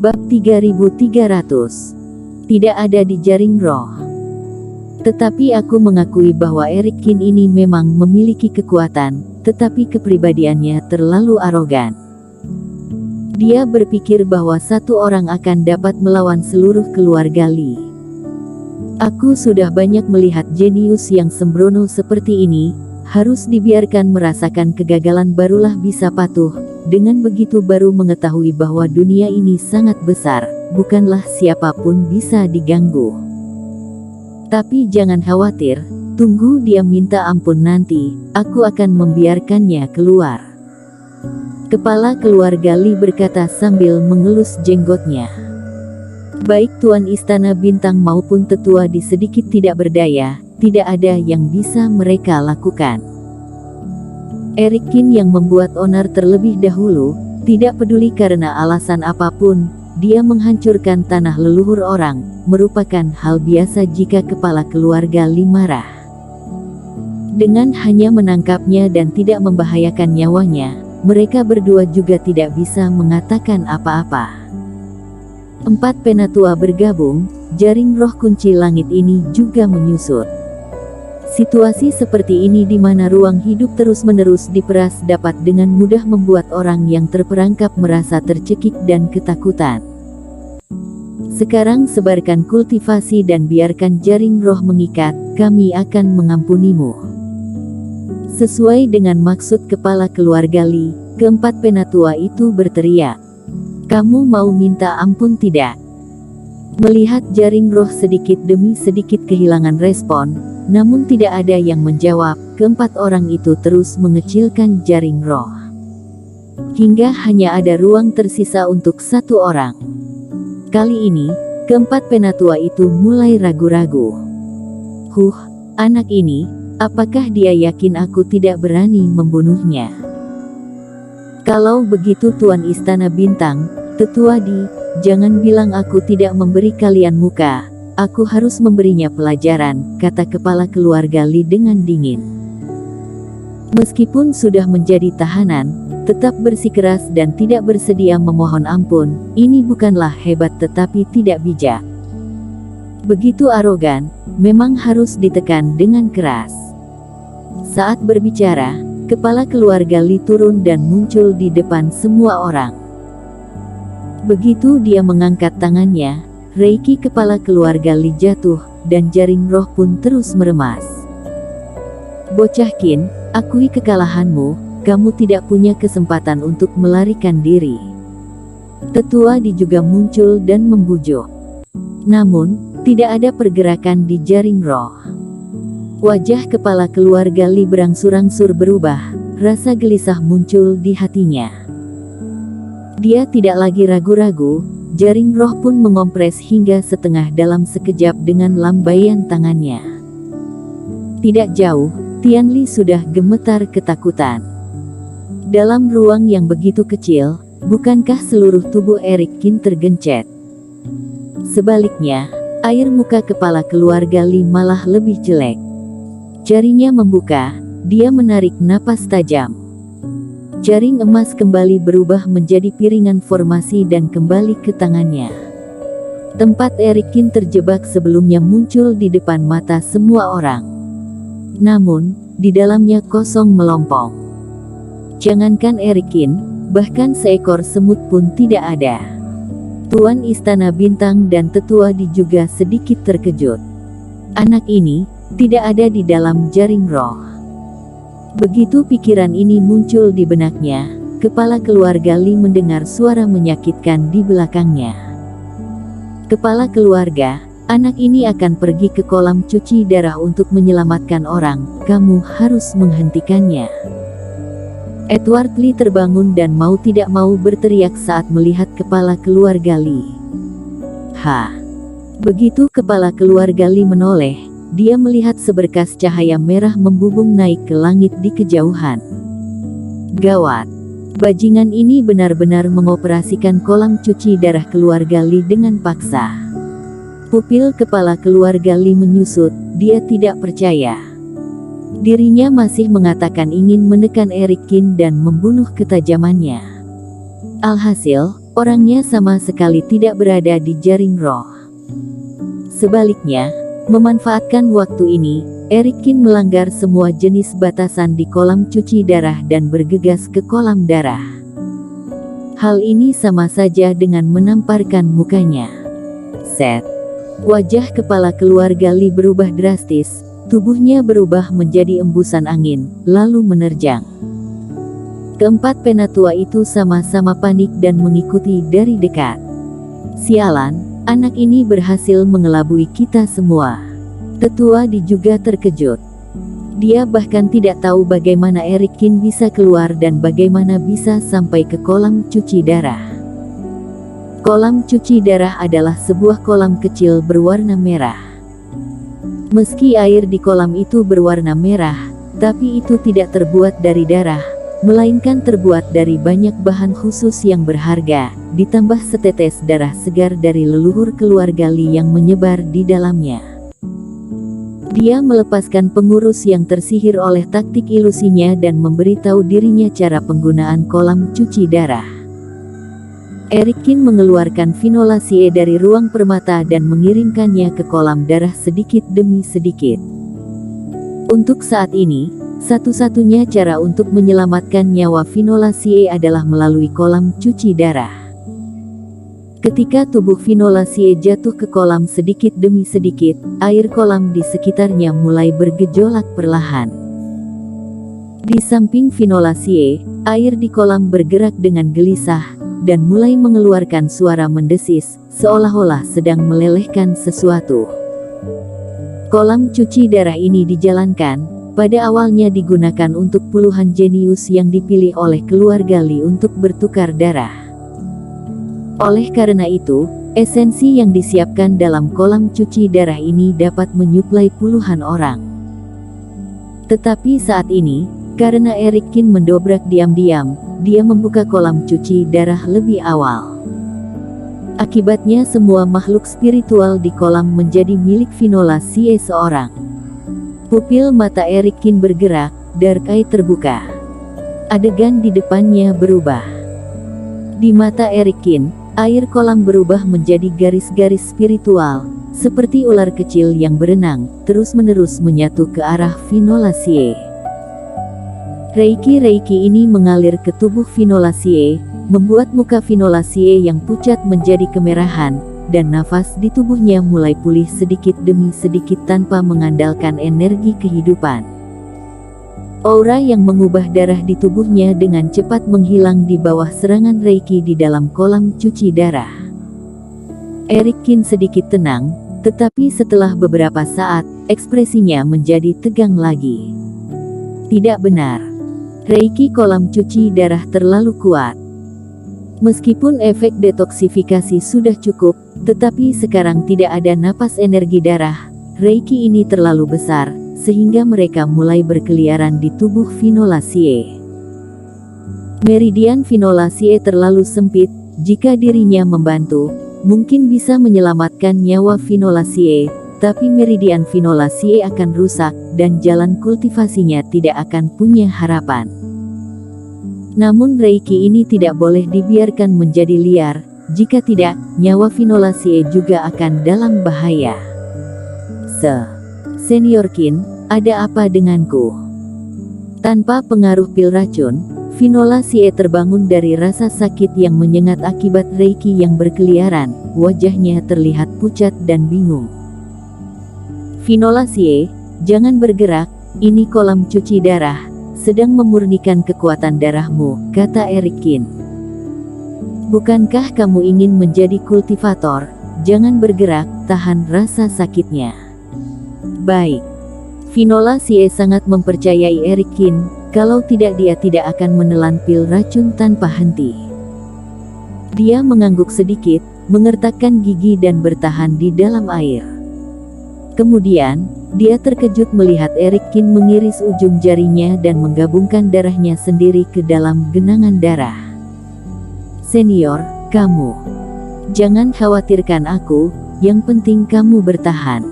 Bab 3300. Tidak ada di jaring roh. Tetapi aku mengakui bahwa Eric Kin ini memang memiliki kekuatan, tetapi kepribadiannya terlalu arogan. Dia berpikir bahwa satu orang akan dapat melawan seluruh keluarga Lee. Aku sudah banyak melihat jenius yang sembrono seperti ini, harus dibiarkan merasakan kegagalan barulah bisa patuh. Dengan begitu baru mengetahui bahwa dunia ini sangat besar, bukanlah siapapun bisa diganggu. Tapi jangan khawatir, tunggu dia minta ampun nanti, aku akan membiarkannya keluar. Kepala keluarga Lee berkata sambil mengelus jenggotnya. Baik Tuan Istana Bintang maupun tetua di sedikit tidak berdaya, tidak ada yang bisa mereka lakukan. Eric Kin yang membuat onar terlebih dahulu, tidak peduli karena alasan apapun, dia menghancurkan tanah leluhur orang, merupakan hal biasa jika kepala keluarga Lee marah. Dengan hanya menangkapnya dan tidak membahayakan nyawanya, mereka berdua juga tidak bisa mengatakan apa-apa. 4 penatua bergabung, jaring roh kunci langit ini juga menyusut. Situasi seperti ini di mana ruang hidup terus-menerus diperas dapat dengan mudah membuat orang yang terperangkap merasa tercekik dan ketakutan. Sekarang sebarkan kultivasi dan biarkan jaring roh mengikat, kami akan mengampunimu. Sesuai dengan maksud kepala keluarga Lee, keempat penatua itu berteriak. Kamu mau minta ampun tidak? Melihat jaring roh sedikit demi sedikit kehilangan respon, namun tidak ada yang menjawab, keempat orang itu terus mengecilkan jaring roh. Hingga hanya ada ruang tersisa untuk satu orang. Kali ini, keempat penatua itu mulai ragu-ragu. Anak ini, apakah dia yakin aku tidak berani membunuhnya? Kalau begitu Tuan Istana Bintang, Tetua Di, jangan bilang aku tidak memberi kalian muka. Aku harus memberinya pelajaran, kata kepala keluarga Lee dengan dingin. Meskipun sudah menjadi tahanan, tetap bersikeras dan tidak bersedia memohon ampun, ini bukanlah hebat tetapi tidak bijak. Begitu arogan, memang harus ditekan dengan keras. Saat berbicara, kepala keluarga Lee turun dan muncul di depan semua orang. Begitu dia mengangkat tangannya, reiki kepala keluarga Lee jatuh, dan jaring roh pun terus meremas. Bocah Kin, akui kekalahanmu, kamu tidak punya kesempatan untuk melarikan diri. Tetua Di juga muncul dan membujuk. Namun, tidak ada pergerakan di jaring roh. Wajah kepala keluarga Lee berangsur-angsur berubah, rasa gelisah muncul di hatinya. Dia tidak lagi ragu-ragu, jaring roh pun mengompres hingga setengah dalam sekejap dengan lambaian tangannya. Tidak jauh, Tian Li sudah gemetar ketakutan. Dalam ruang yang begitu kecil, bukankah seluruh tubuh Eric Kin tergencet? Sebaliknya, air muka kepala keluarga Lee malah lebih jelek. Jarinya membuka, dia menarik napas tajam. Jaring emas kembali berubah menjadi piringan formasi dan kembali ke tangannya. Tempat Eric Kin terjebak sebelumnya muncul di depan mata semua orang. Namun, di dalamnya kosong melompong. Jangankan Eric Kin, bahkan seekor semut pun tidak ada. Tuan Istana Bintang dan Tetua Di juga sedikit terkejut. Anak ini, tidak ada di dalam jaring roh. Begitu pikiran ini muncul di benaknya, kepala keluarga Lee mendengar suara menyakitkan di belakangnya. Kepala keluarga, anak ini akan pergi ke kolam cuci darah untuk menyelamatkan orang, kamu harus menghentikannya. Edward Lee terbangun dan mau tidak mau berteriak saat melihat kepala keluarga Lee. Begitu kepala keluarga Lee menoleh, dia melihat seberkas cahaya merah membubung naik ke langit di kejauhan. Gawat! Bajingan ini benar-benar mengoperasikan kolam cuci darah keluarga Lee dengan paksa. Pupil kepala keluarga Lee menyusut, dia tidak percaya. Dirinya masih mengatakan ingin menekan Eric Kin dan membunuh ketajamannya. Alhasil, Orangnya sama sekali tidak berada di jaring roh. Sebaliknya, memanfaatkan waktu ini, Erikin melanggar semua jenis batasan di kolam cuci darah dan bergegas ke kolam darah. Hal ini sama saja dengan menamparkan mukanya. Set. Wajah kepala keluarga Lee berubah drastis, tubuhnya berubah menjadi embusan angin, lalu menerjang. Keempat penatua itu sama-sama panik dan mengikuti dari dekat. Sialan, anak ini berhasil mengelabui kita semua. Tetua Di juga terkejut. Dia bahkan tidak tahu bagaimana Erikin bisa keluar dan bagaimana bisa sampai ke kolam cuci darah. Kolam cuci darah adalah sebuah kolam kecil berwarna merah. Meski air di kolam itu berwarna merah, tapi itu tidak terbuat dari darah, melainkan terbuat dari banyak bahan khusus yang berharga, ditambah setetes darah segar dari leluhur keluarga Lee yang menyebar di dalamnya. Dia melepaskan pengurus yang tersihir oleh taktik ilusinya dan memberitahu dirinya cara penggunaan kolam cuci darah. Erikin mengeluarkan Finola-Sie dari ruang permata dan mengirimkannya ke kolam darah sedikit demi sedikit. Untuk saat ini, satu-satunya cara untuk menyelamatkan nyawa Finola-Sie adalah melalui kolam cuci darah. Ketika tubuh Finola-Sie jatuh ke kolam sedikit demi sedikit, air kolam di sekitarnya mulai bergejolak perlahan. Di samping Finola-Sie, air di kolam bergerak dengan gelisah, dan mulai mengeluarkan suara mendesis, seolah-olah sedang melelehkan sesuatu. Kolam cuci darah ini dijalankan, pada awalnya digunakan untuk puluhan jenius yang dipilih oleh keluarga Lee untuk bertukar darah. Oleh karena itu, esensi yang disiapkan dalam kolam cuci darah ini dapat menyuplai puluhan orang. Tetapi saat ini, karena Erikin mendobrak diam-diam, dia membuka kolam cuci darah lebih awal. Akibatnya semua makhluk spiritual di kolam menjadi milik Finola-Sie seorang. Pupil mata Erikin bergerak, dark eye terbuka. Adegan di depannya berubah. Di mata Erikin, air kolam berubah menjadi garis-garis spiritual, seperti ular kecil yang berenang, terus-menerus menyatu ke arah Finola-Sie. Reiki ini mengalir ke tubuh Finola-Sie, membuat muka Finola-Sie yang pucat menjadi kemerahan, dan nafas di tubuhnya mulai pulih sedikit demi sedikit tanpa mengandalkan energi kehidupan. Aura yang mengubah darah di tubuhnya dengan cepat menghilang di bawah serangan Reiki di dalam kolam cuci darah. Erikin sedikit tenang, tetapi setelah beberapa saat, ekspresinya menjadi tegang lagi. Tidak benar. Reiki kolam cuci darah terlalu kuat. Meskipun efek detoksifikasi sudah cukup, tetapi sekarang tidak ada napas energi darah. Reiki ini terlalu besar, sehingga mereka mulai berkeliaran di tubuh Finola-Sie. Meridian Finola-Sie terlalu sempit, jika dirinya membantu, mungkin bisa menyelamatkan nyawa Finola-Sie, tapi meridian Finola-Sie akan rusak, dan jalan kultivasinya tidak akan punya harapan. Namun Reiki ini tidak boleh dibiarkan menjadi liar, jika tidak, nyawa Finola-Sie juga akan dalam bahaya. Senior Kin, ada apa denganku? Tanpa pengaruh pil racun, Finola-Sie terbangun dari rasa sakit yang menyengat akibat Reiki yang berkeliaran, wajahnya terlihat pucat dan bingung. Finola-Sie, jangan bergerak, ini kolam cuci darah, sedang memurnikan kekuatan darahmu, kata Erikin. Bukankah kamu ingin menjadi kultivator? Jangan bergerak, tahan rasa sakitnya. Baik. Finola-Sie sangat mempercayai Erikin, kalau tidak dia tidak akan menelan pil racun tanpa henti. Dia mengangguk sedikit, mengertakkan gigi dan bertahan di dalam air. Kemudian, dia terkejut melihat Erikin mengiris ujung jarinya dan menggabungkan darahnya sendiri ke dalam genangan darah. Senior, kamu. Jangan khawatirkan aku, yang penting kamu bertahan.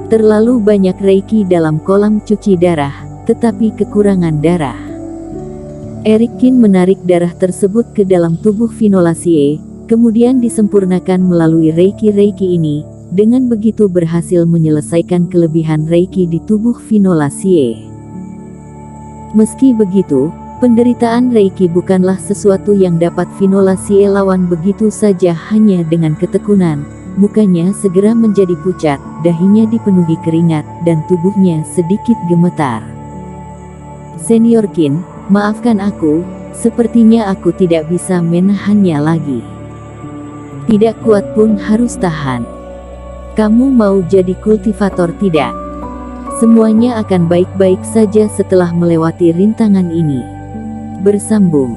Terlalu banyak Reiki dalam kolam cuci darah, tetapi kekurangan darah. Eric Kin menarik darah tersebut ke dalam tubuh Finola Xie, kemudian disempurnakan melalui Reiki ini. Dengan begitu berhasil menyelesaikan kelebihan Reiki di tubuh Finola Xie. Meski begitu, penderitaan Reiki bukanlah sesuatu yang dapat Finola Xie lawan begitu saja hanya dengan ketekunan. Mukanya segera menjadi pucat, dahinya dipenuhi keringat, dan tubuhnya sedikit gemetar. Senior Qin, maafkan aku, sepertinya aku tidak bisa menahannya lagi. Tidak kuat pun harus tahan. Kamu mau jadi kultivator tidak? Semuanya akan baik-baik saja setelah melewati rintangan ini. Bersambung.